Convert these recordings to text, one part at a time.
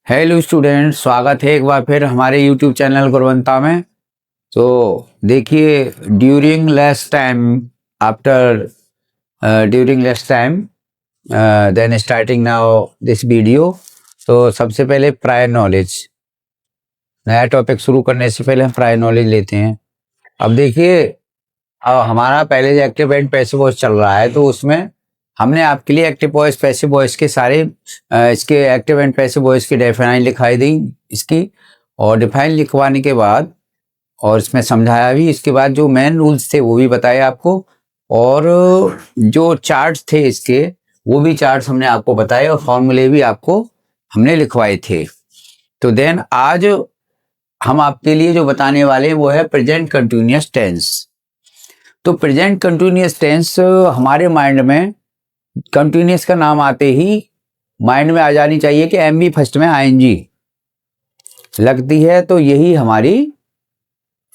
Hello student, स्वागत है एक बार फिर हमारे यूट्यूब चैनल गुणवंता में। तो देखिए, during less time after during less time then starting now this video. तो सबसे पहले प्रायर नॉलेज, नया टॉपिक शुरू करने से पहले हम प्रायर नॉलेज लेते हैं। अब देखिए, हमारा पहले जो एक्टिव एंड पैसिव वॉइस चल रहा है, तो उसमें हमने आपके लिए एक्टिव वॉइस पैसिव वॉइस के सारे इसके एक्टिव एंड पैसिव वॉइस की डिफाइन लिखाई दी इसकी, और डिफाइन लिखवाने के बाद और इसमें समझाया भी। इसके बाद जो मेन रूल्स थे वो भी बताए आपको, और जो चार्ट्स थे इसके वो भी चार्ट्स हमने आपको बताए, और फॉर्मूले भी आपको हमने लिखवाए थे। तो देन आज हम आपके लिए जो बताने वाले हैं वो है प्रेजेंट कंटिन्यूअस टेंस। तो प्रेजेंट कंटिन्यूअस टेंस हमारे माइंड में कंटिन्यूअस का नाम आते ही माइंड में आ जानी चाहिए कि एम बी फर्स्ट में आईएनजी लगती है, तो यही हमारी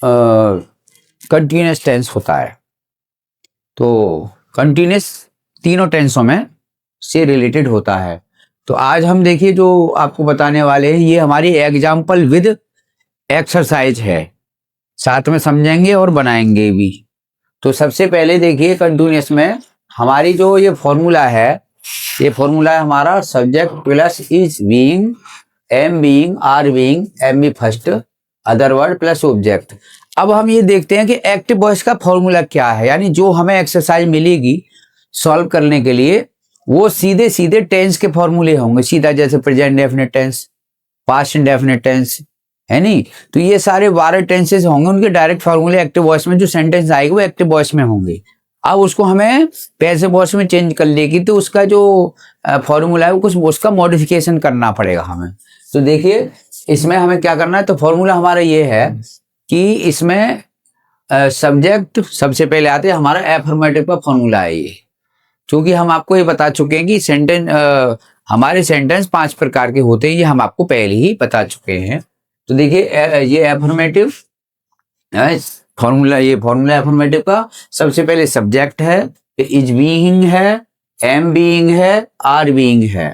कंटिन्यूअस टेंस होता है। तो कंटिन्यूअस तीनों टेंसों में से रिलेटेड होता है। तो आज हम देखिए जो आपको बताने वाले हैं ये हमारी एग्जाम्पल विद एक्सरसाइज है, साथ में समझेंगे और बनाएंगे भी। तो सबसे पहले देखिए, कंटिन्यूअस में हमारी जो ये फॉर्मूला है, ये फॉर्मूला है हमारा subject plus is being, am being, are being, am be first, other word plus object. अब हम ये देखते हैं कि एक्टिव वॉइस का फॉर्मूला क्या है, यानी जो हमें एक्सरसाइज मिलेगी सॉल्व करने के लिए वो सीधे सीधे टेंस के फॉर्मूले होंगे सीधा, जैसे present definite tense, past indefinite tense, है नहीं। तो ये सारे 12 टेंसेस होंगे, उनके डायरेक्ट फॉर्मूले एक्टिव वॉइस में जो सेंटेंस आएगा वो एक्टिव वॉइस में होंगे। अब उसको हमें पैसिव वॉइस में चेंज कर लेगी, तो उसका जो फॉर्मूला है वो कुछ उसका मॉडिफिकेशन करना पड़ेगा हमें। तो देखिए इसमें हमें क्या करना है, तो फॉर्मूला हमारा ये है कि इसमें सब्जेक्ट सबसे पहले आते हैं, हमारा एफर्मेटिव का फॉर्मूला है ये, क्योंकि हम आपको ये बता चुके हैं कि हमारे सेंटेंस 5 प्रकार के होते हैं, ये हम आपको पहले ही बता चुके हैं। तो देखिए ये एफर्मेटिव फॉर्मूला, ये फॉर्मूला एफर्मेटिव का सबसे पहले सब्जेक्ट है, इज बीइंग है, एम बीइंग है, आर बीइंग है,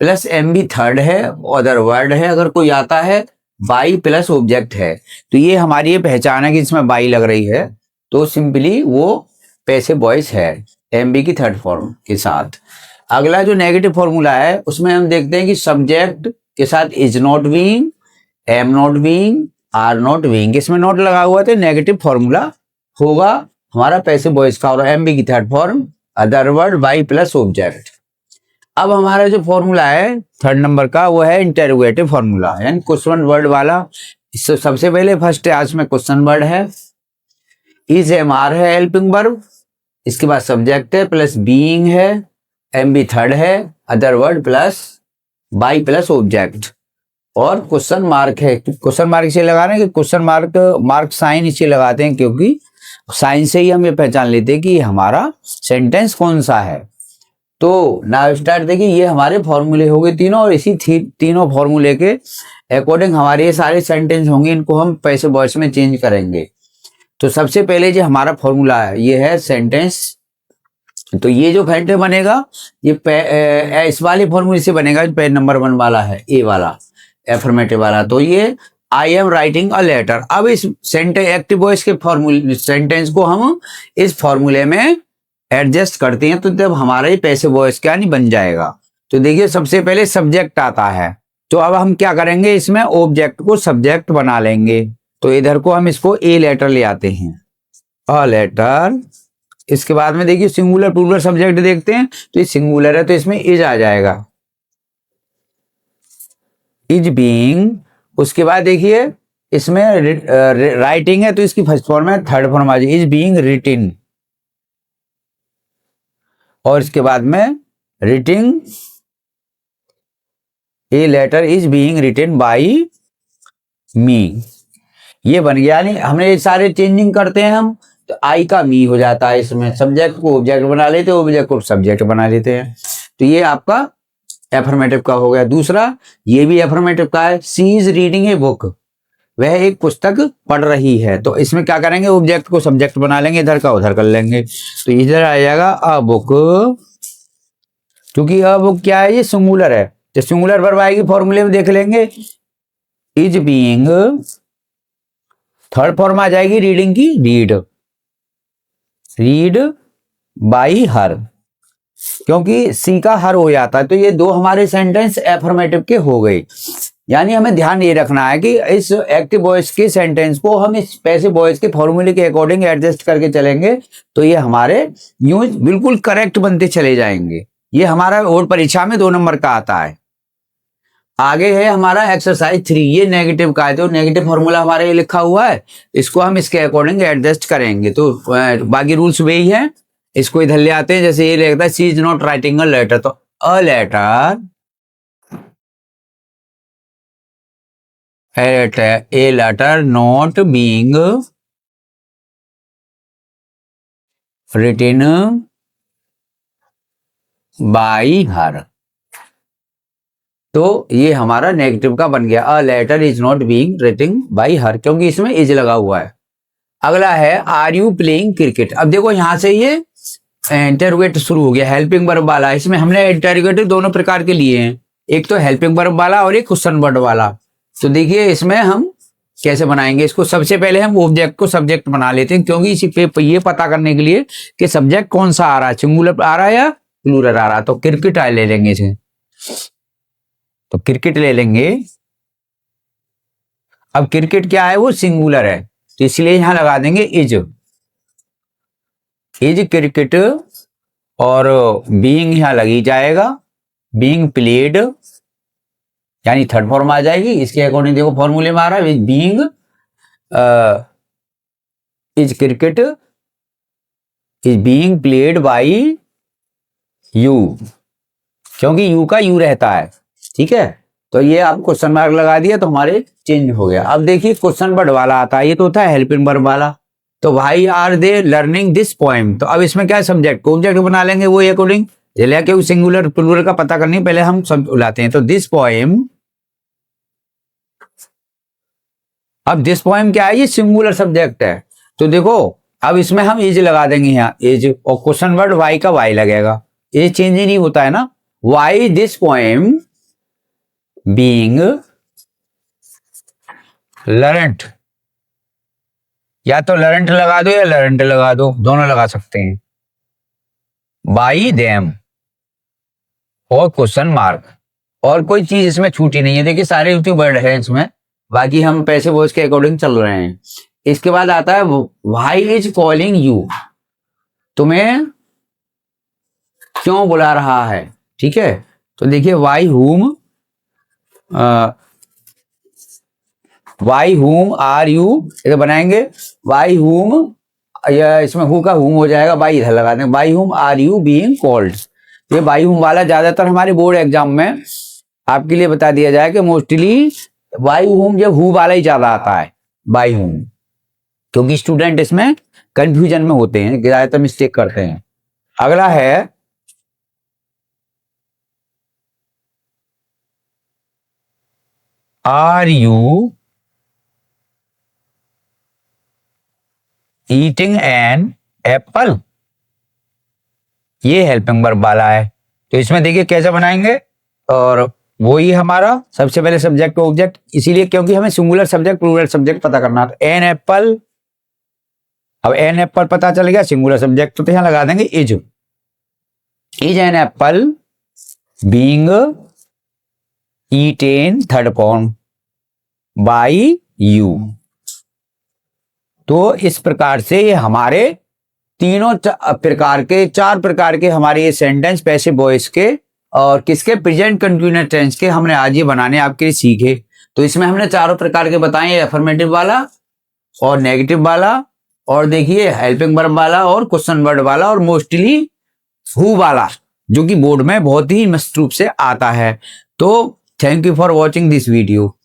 प्लस एम बी थर्ड है, अदर वर्ड है अगर कोई आता है, बाई प्लस ऑब्जेक्ट है। तो ये हमारी ये पहचान है कि इसमें बाई लग रही है, तो सिंपली वो पैसिव वॉइस है एम बी की थर्ड फॉर्म के साथ। अगला जो नेगेटिव फॉर्मूला है उसमें हम देखते हैं कि सब्जेक्ट के साथ is not being, am not being, are not being, इसमें नॉट लगा हुआ तो नेगेटिव फॉर्मूला होगा हमारा पैसिव वॉइस का, और एम बी की third form other word by plus object. अब हमारा जो फॉर्मूला है थर्ड नंबर का वो है इंटेरोगेटिव फॉर्मूला, यानी क्वेश्चन वर्ड वाला। इससे सबसे पहले फर्स्ट आज में क्वेश्चन वर्ड है, इज एम आर है हेल्पिंग वर्ब, इसके बाद सब्जेक्ट है प्लस बीइंग है, एम बी थर्ड है, other word plus by plus object, और क्वेश्चन मार्क है। क्वेश्चन मार्क इसे लगाना है कि क्वेश्चन मार्क साइन इसे लगाते हैं, क्योंकि साइन से ही हम ये पहचान लेते हैं कि हमारा सेंटेंस कौन सा है। तो नाउ स्टार्ट। देखिए ये हमारे फॉर्मूले हो गए तीनों, और इसी तीनों फॉर्मूले के अकॉर्डिंग हमारे ये सारे सेंटेंस होंगे, इनको हम पैसिव वॉइस में चेंज करेंगे। तो सबसे पहले जो हमारा फॉर्मूला है ये है सेंटेंस। तो ये जो सेंटेंस बनेगा ये इस वाले फॉर्मूले से बनेगा, जो पेज नंबर 1 वाला है, ए वाला एफर्मेटिव वाला। तो ये I am writing a letter. अब इस सेंटेंस एक्टिव वॉइस के फॉर्मूले सेंटेंस को हम इस फॉर्मूले में एडजस्ट करते हैं, तो जब हमारा ये पैसिव वॉइस क्या नहीं बन जाएगा। तो देखिए सबसे पहले सब्जेक्ट आता है, तो अब हम क्या करेंगे, इसमें ऑब्जेक्ट को सब्जेक्ट बना लेंगे। तो इधर को हम इसको ए लेटर ले आते हैं, अ लेटर। इसके बाद में देखिए सिंगुलर प्लूरल सब्जेक्ट देखते हैं, तो ये सिंगुलर है तो इसमें इज आ जाएगा, इज बीइंग। उसके बाद देखिए इसमें राइटिंग है तो इसकी फर्स्ट फॉर्म है, थर्ड फॉर्म आ जाए इज बीइंग रिटिन, और इसके बाद में writing, a letter is being written by me, ये बन गया। यानी हमने ये सारे चेंजिंग करते हैं हम, तो आई का मी हो जाता है, इसमें सब्जेक्ट को ऑब्जेक्ट बना लेते हैं, ऑब्जेक्ट को सब्जेक्ट बना लेते हैं। तो ये आपका एफर्मेटिव का हो गया। दूसरा ये भी एफर्मेटिव का है, she is reading a book, वह एक पुस्तक पढ़ रही है। तो इसमें क्या करेंगे, ऑब्जेक्ट को सब्जेक्ट बना लेंगे, इधर का उधर कर लेंगे, तो इधर आ जाएगा अ बुक। क्योंकि अ बुक क्या है, ये सिंगुलर है, तो सिंगुलर वर्ब आएगी फॉर्मूले में देख लेंगे, इज बीइंग, थर्ड फॉर्म आ जाएगी रीडिंग की, रीड बाई हर, क्योंकि सी का हर हो जाता है। तो ये दो हमारे सेंटेंस एफर्मेटिव के हो गए। यानी हमें ध्यान ये रखना है कि इस एक्टिव वॉइस के सेंटेंस को हम इस पैसिव वॉइस के फॉर्मूले के अकॉर्डिंग एडजस्ट करके चलेंगे तो ये हमारे यूज बिल्कुल करेक्ट बनते चले जाएंगे। ये हमारा बोर्ड परीक्षा में 2 नंबर का आता है। आगे है हमारा एक्सरसाइज 3, ये नेगेटिव का है, तो नेगेटिव फॉर्मूला हमारे ये लिखा हुआ है, इसको हम इसके अकॉर्डिंग एडजस्ट करेंगे। तो बाकी रूल्स वही है, इसको इधर ले आते हैं। जैसे ये लिखता है she is not writing a letter, तो a letter not being written by her, तो ये हमारा नेगेटिव का बन गया, a letter is not being written by her, क्योंकि इसमें इज लगा हुआ है। अगला है आर यू प्लेइंग क्रिकेट। अब देखो यहां से ये इंटरोगेटिव शुरू हो गया, हेल्पिंग वर्ब वाला। इसमें हमने इंटरोगेटिव दोनों प्रकार के लिए हैं, एक तो हेल्पिंग वर्ब वाला और एक क्वेश्चन वर्ड वाला। तो देखिए इसमें हम कैसे बनाएंगे इसको। सबसे पहले हम ऑब्जेक्ट को सब्जेक्ट बना लेते हैं, क्योंकि इसी पे ये पता करने के लिए कि सब्जेक्ट कौन सा आ रहा है, सिंगुलर आ रहा है या प्लूरल आ रहा है। तो क्रिकेट ले लेंगे इसे, तो क्रिकेट ले लेंगे। अब क्रिकेट क्या है, वो सिंगुलर है, तो इसलिए यहां लगा देंगे इज क्रिकेट, और बीइंग यहां लगी जाएगा, बीइंग प्लेड, यानी थर्ड फॉर्म आ जाएगी। इसके अकॉर्डिंग देखो फॉर्मूले में आ रहा है being is cricket is being played by you, क्योंकि यू का यू रहता है, ठीक है। तो ये आप क्वेश्चन मार्क लगा दिया तो हमारे चेंज हो गया। अब देखिए क्वेश्चन वर्ड वाला आता है, ये तो होता है हेल्पिंग वर्ब वाला। तो why are they learning this poem, तो अब इसमें क्या है, सब्जेक्ट को ऑब्जेक्ट बना लेंगे वो अकॉर्डिंग, क्योंकि सिंगुलर प्लूरल का पता करनी पहले हम सब लाते हैं। तो दिस पोएम, अब दिस पोएम क्या है, ये सिंगुलर सब्जेक्ट है। तो देखो अब इसमें हम इज लगा देंगे यहाँ इज, और क्वेश्चन वर्ड वाई का वाई लगेगा, ये चेंज ही नहीं होता है ना। Why this poem being learned, या तो लर्नड लगा दो या लर्नड लगा दो, दोनों लगा सकते हैं, बाई देम और क्वेश्चन मार्क, और कोई चीज इसमें छूटी नहीं है। देखिए सारे वर्ड है इसमें, बाकी हम पैसे वॉइस के अकॉर्डिंग चल रहे हैं। इसके बाद आता है व्हाई इज कॉलिंग यू, तुम्हें क्यों बुला रहा है, ठीक है। तो देखिए वाई हुम आर यू, इधर बनाएंगे वाई हुम, या इसमें हु का हुम हो जाएगा, बाई इधर लगा देंगे, by whom are you being called. ये बाई हुम वाला ज्यादातर हमारे बोर्ड एग्जाम में आपके लिए बता दिया जाए कि मोस्टली बाई हुम जब हु वाला ही ज्यादा आता है, बाई हुम, क्योंकि स्टूडेंट इसमें कंफ्यूजन में होते हैं, ज्यादातर मिस्टेक करते हैं। अगला है are you eating an apple, ये हेल्पिंग वर्ब वाला है। तो इसमें देखिए कैसे बनाएंगे, और वो ही हमारा सबसे पहले सब्जेक्ट को ऑब्जेक्ट, इसीलिए क्योंकि हमें सिंगुलर सब्जेक्ट प्लूरल सब्जेक्ट पता करना है। एन एप्पल, अब एन एप्पल पता चल गया, सिंगुलर सब्जेक्ट तो यहां लगा देंगे is an apple being eaten, third form, by you. तो इस प्रकार से ये हमारे तीनों प्रकार के, 4 प्रकार के हमारे ये सेंटेंस पैसिव वॉइस के और किसके, प्रेजेंट कंटिन्यूअस टेंस के हमने आज ये बनाने आपके लिए सीखे। तो इसमें हमने 4 प्रकार के बताए, अफर्मेटिव वाला और नेगेटिव वाला, और देखिए हेल्पिंग वर्ब वाला और क्वेश्चन वर्ड वाला, और मोस्टली हु वाला, जो कि बोर्ड में बहुत ही मस्त रूप से आता है। तो thank you for watching this video.